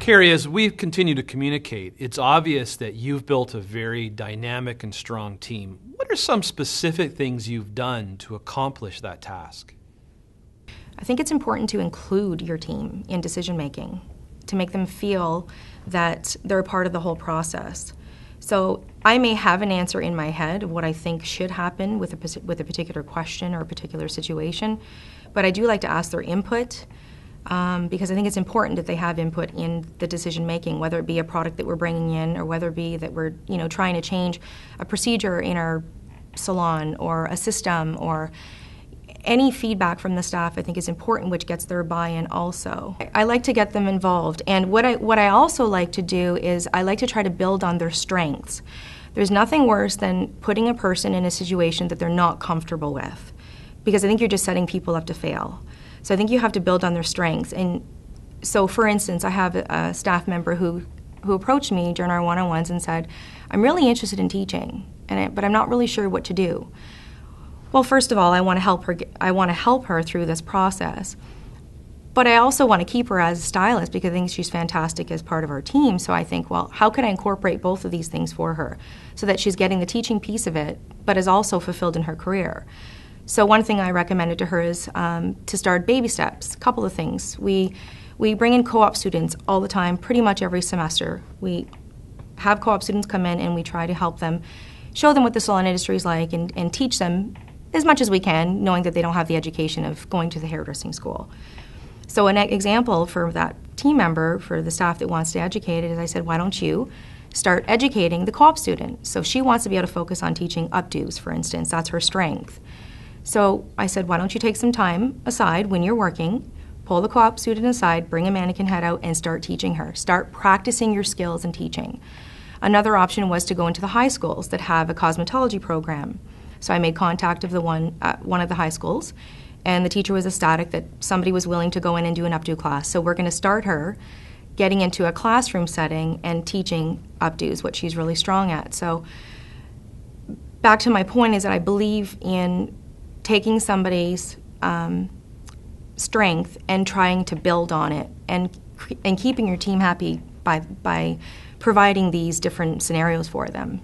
Karie, as we continue to communicate, it's obvious that you've built a very dynamic and strong team. What are some specific things you've done to accomplish that task? I think it's important to include your team in decision making, to make them feel that they're a part of the whole process. So I may have an answer in my head of what I think should happen with a particular question or a particular situation, but I do like to ask their input because I think it's important that they have input in the decision making, whether it be a product that we're bringing in or whether it be that we're trying to change a procedure in our salon or a system, or any feedback from the staff I think is important, which gets their buy-in also. I like to get them involved, and what I also like to do is I like to try to build on their strengths. There's nothing worse than putting a person in a situation that they're not comfortable with, because I think you're just setting people up to fail. So I think you have to build on their strengths. And so for instance, I have a staff member who approached me during our one-on-ones and said, I'm really interested in teaching, but I'm not really sure what to do. Well, first of all, I want to help her. I want to help her through this process, but I also want to keep her as a stylist because I think she's fantastic as part of our team. So I think, well, how can I incorporate both of these things for her so that she's getting the teaching piece of it, but is also fulfilled in her career? So one thing I recommended to her is to start baby steps. A couple of things. We bring in co-op students all the time, pretty much every semester. We have co-op students come in and we try to help them, show them what the salon industry is like, and teach them as much as we can, knowing that they don't have the education of going to the hairdressing school. So an example for that team member, for the staff that wants to educate it, is I said, why don't you start educating the co-op student? So she wants to be able to focus on teaching updos, for instance. That's her strength. So I said, why don't you take some time aside when you're working, pull the co-op student aside, bring a mannequin head out, and start teaching her. Start practicing your skills in teaching. Another option was to go into the high schools that have a cosmetology program. So I made contact of one of the high schools, and the teacher was ecstatic that somebody was willing to go in and do an updo class. So we're going to start her getting into a classroom setting and teaching updos, what she's really strong at. So back to my point is that I believe in taking somebody's strength and trying to build on it, and keeping your team happy by providing these different scenarios for them.